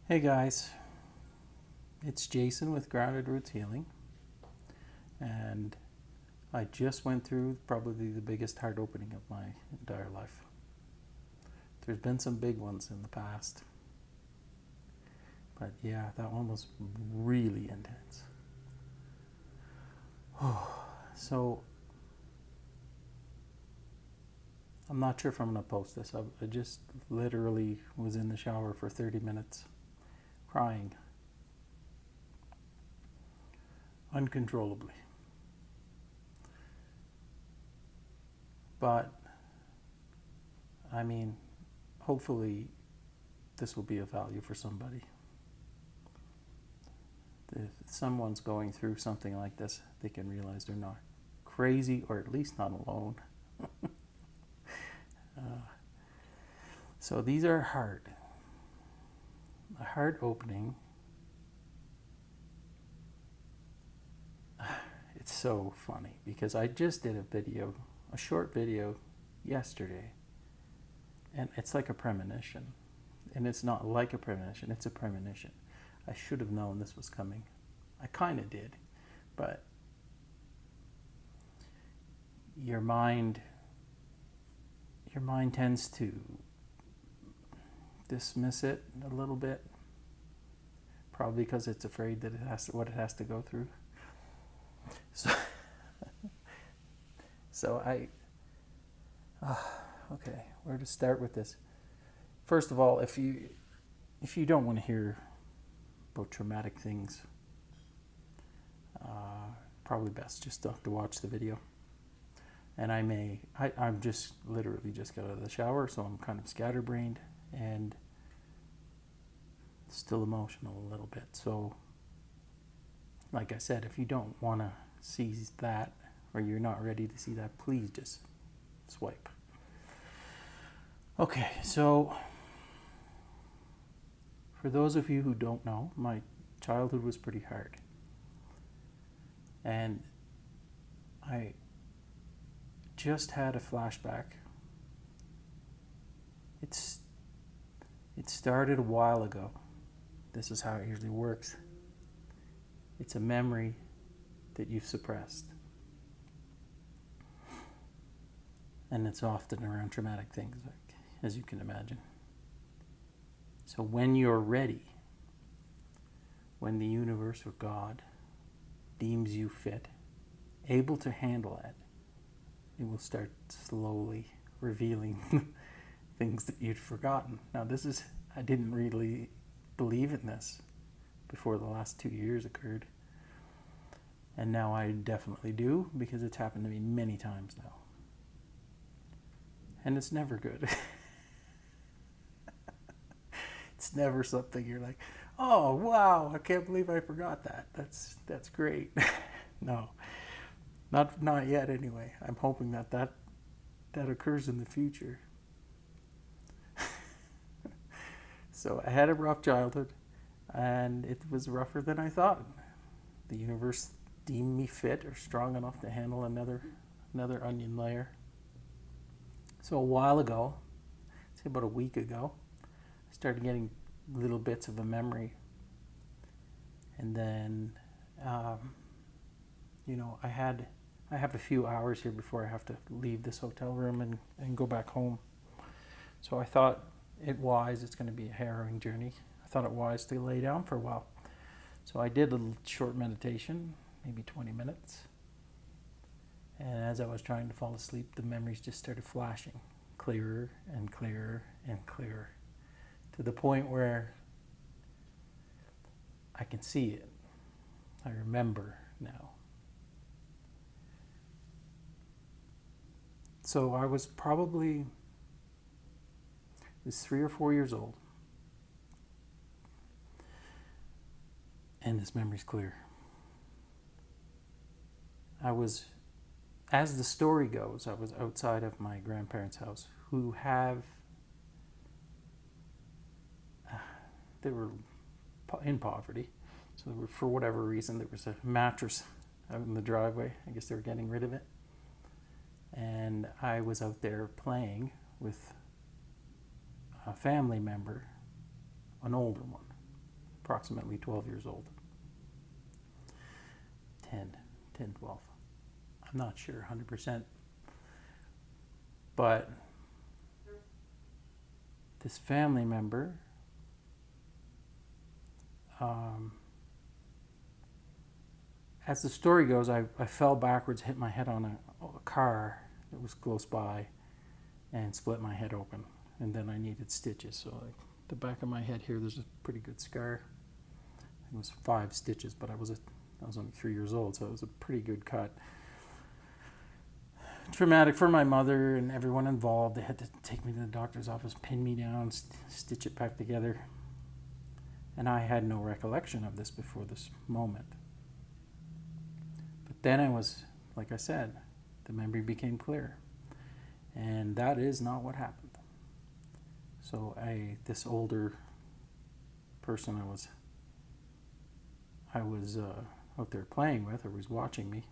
Hey guys, it's Jason with Grounded Roots Healing, and I just went through probably the biggest heart opening of my entire life. There's been some big ones in the past, but yeah, that one was really intense. So, I'm not sure if I'm going to post this. I just literally was in the shower for 30 minutes crying uncontrollably. But, I mean, hopefully this will be of value for somebody. If someone's going through something like this, they can realize they're not crazy, or at least not alone. So these are hard. A heart opening. It's so funny because I just did a short video yesterday, and it's like a premonition. And it's not like a premonition, it's a premonition. I should have known this was coming. I kind of did, but your mind tends to dismiss it a little bit, probably because it's afraid that what it has to go through. So okay, where to start with this? First of all, if you don't want to hear about traumatic things, probably best just to watch the video. And I'm just literally just got out of the shower, so I'm kind of scatterbrained and still emotional a little bit. So, like I said, if you don't want to see that, or you're not ready to see that, please just swipe. Okay, so for those of you who don't know, my childhood was pretty hard. And I just had a flashback. It started a while ago. This is how it usually works. It's a memory that you've suppressed. And it's often around traumatic things, as you can imagine. So when you're ready, when the universe or God deems you fit, able to handle it, it will start slowly revealing things that you'd forgotten. Now I didn't really believe in this before the last 2 years occurred. And now I definitely do, because it's happened to me many times now. And it's never good. It's never something you're like, oh wow, I can't believe I forgot that. That's great. No. Not yet anyway. I'm hoping that occurs in the future. So I had a rough childhood, and it was rougher than I thought. The universe deemed me fit or strong enough to handle another onion layer. So a while ago, say about a week ago, I started getting little bits of a memory. And then, I have a few hours here before I have to leave this hotel room and go back home. So I thought it's going to be a harrowing journey. I thought it wise to lay down for a while. So I did a little short meditation, maybe 20 minutes. And as I was trying to fall asleep, the memories just started flashing clearer and clearer and clearer, to the point where I can see it. I remember now. So I was 3 or 4 years old, and this memory's clear. As the story goes, I was outside of my grandparents' house, who they were in poverty. So for whatever reason, there was a mattress out in the driveway. I guess they were getting rid of it. And I was out there playing with a family member, an older one. approximately 12 years old. 12. I'm not sure 100%. But this family member as the story goes, I fell backwards, hit my head on a car that was close by, and split my head open. And then I needed stitches. So like the back of my head here, there's a pretty good scar. It was 5 stitches, but I was only 3 years old, so it was a pretty good cut. Traumatic for my mother and everyone involved. They had to take me to the doctor's office, pin me down, stitch it back together. And I had no recollection of this before this moment. But then like I said, the memory became clear. And that is not what happened. So this older person I was out there playing with, or was watching me,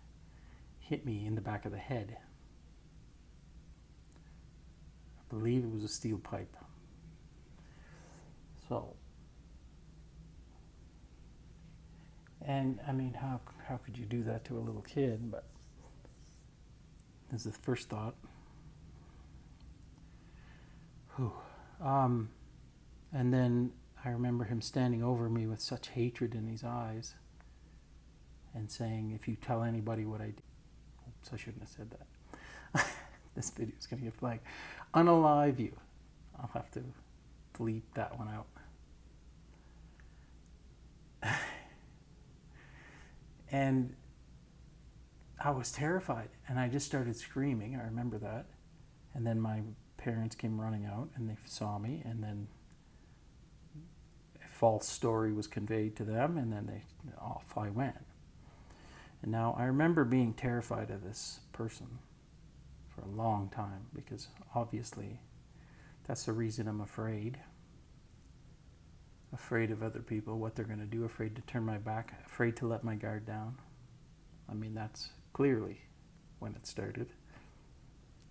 hit me in the back of the head. I believe it was a steel pipe. So, and I mean, how could you do that to a little kid? But this is the first thought. And then I remember him standing over me with such hatred in his eyes and saying, "If you tell anybody what I did..." Oops, I shouldn't have said that. This video is going to get flagged. Unalive you. I'll have to bleep that one out. And I was terrified, and I just started screaming. I remember that. And then my parents came running out, and they saw me, and then a false story was conveyed to them, and then off I went. And now I remember being terrified of this person for a long time, because obviously that's the reason I'm afraid. Afraid of other people, what they're going to do, afraid to turn my back, afraid to let my guard down. I mean, that's clearly when it started.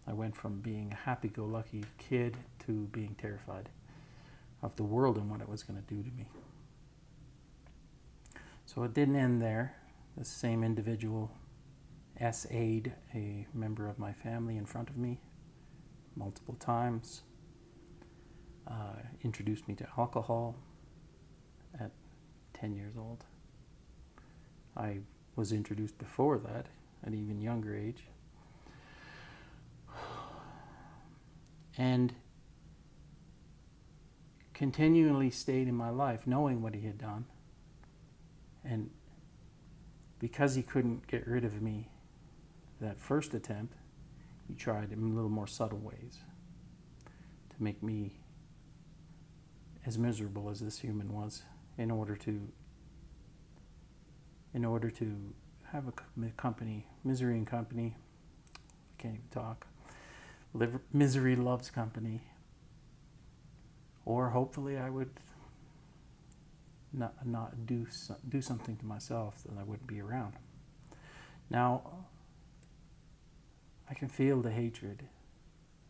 I went from being a happy-go-lucky kid to being terrified of the world and what it was going to do to me. So it didn't end there. The same individual SA'd a member of my family in front of me multiple times, introduced me to alcohol at 10 years old. I was introduced before that at an even younger age. And continually stayed in my life knowing what he had done. And because he couldn't get rid of me that first attempt, he tried in little more subtle ways to make me as miserable as this human was in order to have a company, misery and company. I can't even talk. Misery loves company. Or hopefully I would not do something to myself that I wouldn't be around. Now, I can feel the hatred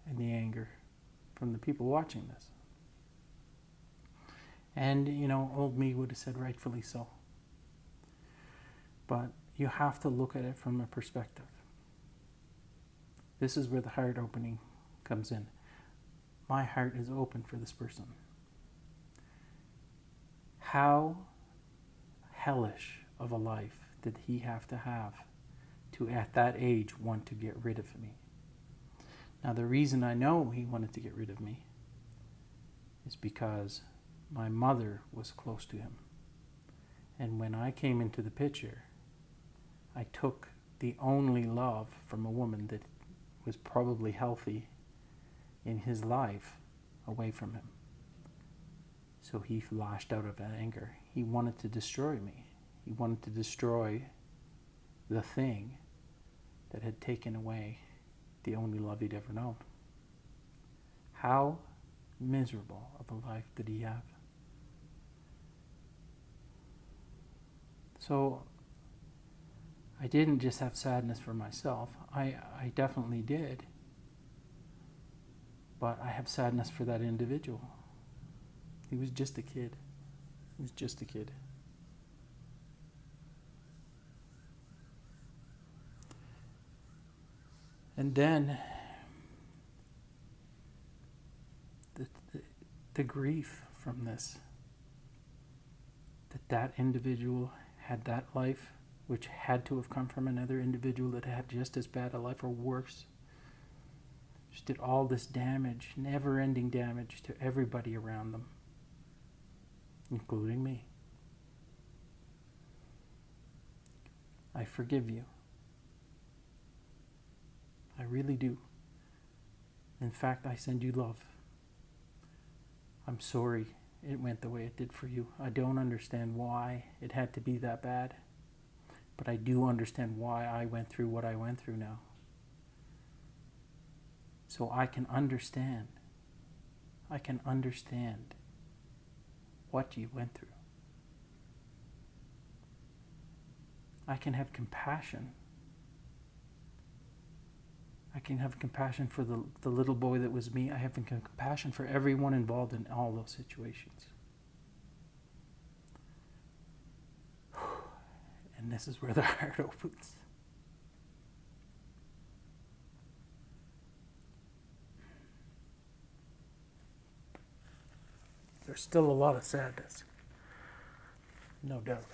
and the anger from the people watching this. And, old me would have said rightfully so. But you have to look at it from a perspective. This is where the heart opening comes in. My heart is open for this person. How hellish of a life did he have to at that age, want to get rid of me? Now, the reason I know he wanted to get rid of me is because my mother was close to him. And when I came into the picture, I took the only love from a woman that was probably healthy in his life away from him. So he lashed out of anger. He wanted to destroy me. He wanted to destroy the thing that had taken away the only love he'd ever known. How miserable of a life did he have? So I didn't just have sadness for myself. I definitely did. But I have sadness for that individual. He was just a kid. He was just a kid. And then the grief from this, that individual had that life, which had to have come from another individual that had just as bad a life or worse. Just did all this damage, never-ending damage to everybody around them, including me. I forgive you. I really do. In fact, I send you love. I'm sorry it went the way it did for you. I don't understand why it had to be that bad, but I do understand why I went through what I went through now. So I can understand. I can understand what you went through. I can have compassion. I can have compassion for the little boy that was me. I have compassion for everyone involved in all those situations. And this is where the heart opens. There's still a lot of sadness, no doubt.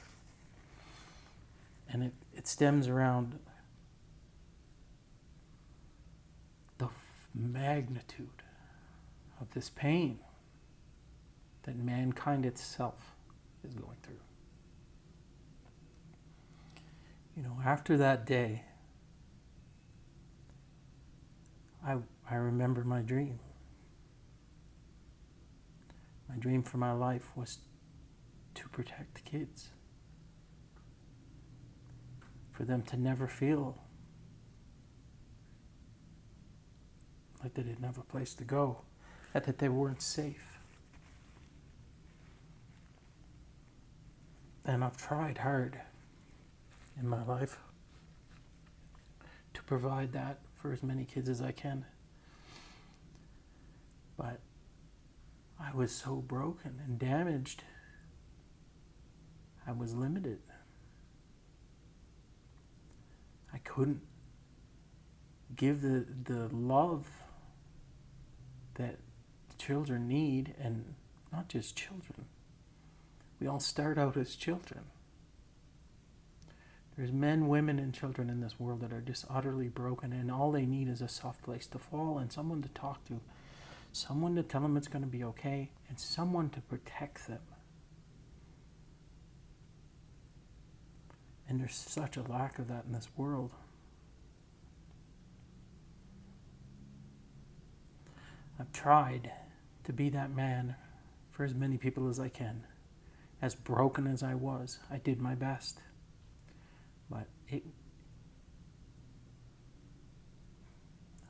And it stems around the magnitude of this pain that mankind itself is going through. You know, after that day, I remember my dream. My dream for my life was to protect the kids. For them to never feel like they didn't have a place to go, that they weren't safe. And I've tried hard in my life to provide that for as many kids as I can. But I was so broken and damaged. I was limited. I couldn't give the love that children need, and not just children. We all start out as children. There's men, women, and children in this world that are just utterly broken, and all they need is a soft place to fall and someone to talk to, someone to tell them it's going to be okay, and someone to protect them. And there's such a lack of that in this world. I've tried to be that man for as many people as I can. As broken as I was, I did my best. But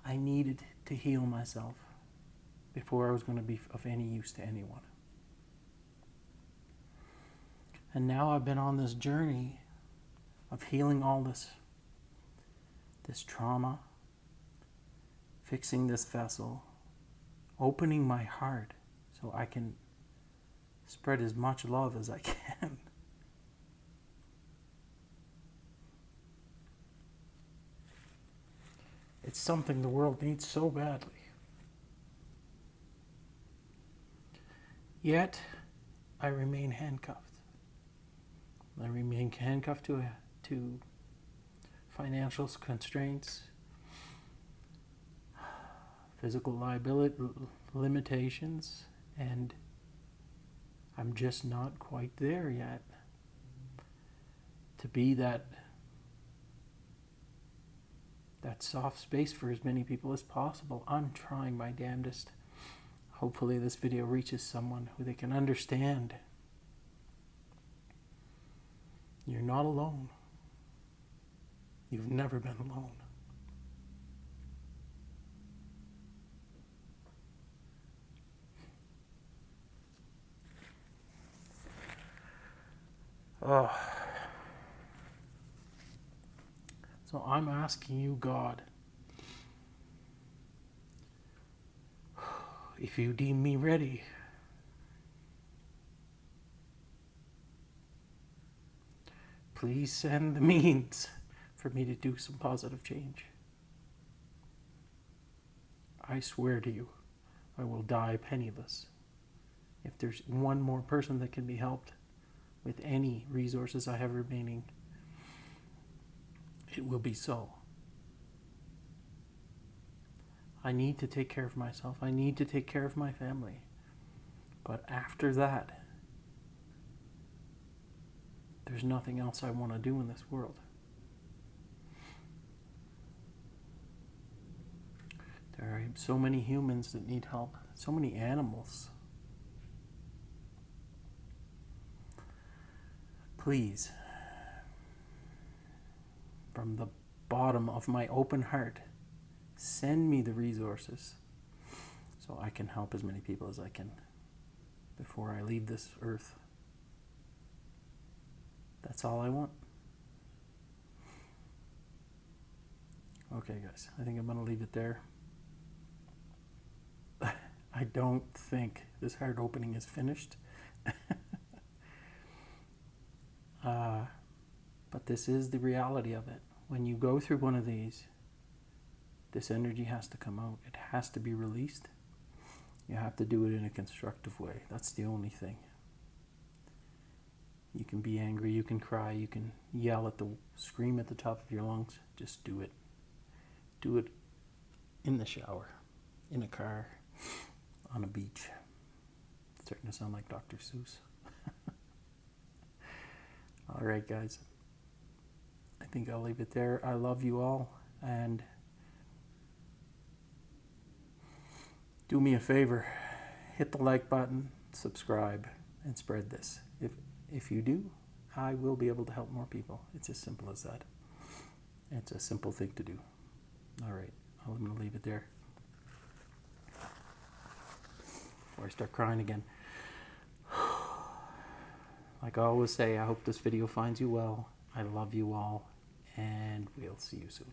I needed to heal myself before I was going to be of any use to anyone. And now I've been on this journey of healing all this trauma, fixing this vessel, opening my heart so I can spread as much love as I can. It's something the world needs so badly. Yet, I remain handcuffed. I remain handcuffed to financial constraints, physical liability limitations, and I'm just not quite there yet to be that soft space for as many people as possible. I'm trying my damnedest. Hopefully this video reaches someone who they can understand. You're not alone. You've never been alone. Oh. So I'm asking you, God, if you deem me ready please send the means for me to do some positive change. I swear to you, I will die penniless. If there's one more person that can be helped with any resources I have remaining, it will be so. I need to take care of myself. I need to take care of my family. But after that, there's nothing else I want to do in this world. There are so many humans that need help, so many animals. Please, from the bottom of my open heart, send me the resources so I can help as many people as I can before I leave this earth. That's all I want. Okay, guys, I think I'm going to leave it there. I don't think this heart opening is finished. But this is the reality of it. When you go through one of these, this energy has to come out. It has to be released. You have to do it in a constructive way. That's the only thing. You can be angry, you can cry, you can scream at the top of your lungs. Just do it. Do it in the shower, in a car, on a beach. It's starting to sound like Dr. Seuss. All right, guys. I think I'll leave it there. I love you all, and do me a favor. Hit the like button, subscribe, and spread this. If you do, I will be able to help more people. It's as simple as that. It's a simple thing to do. All right, I'm going to leave it there before I start crying again. Like I always say, I hope this video finds you well. I love you all, and we'll see you soon.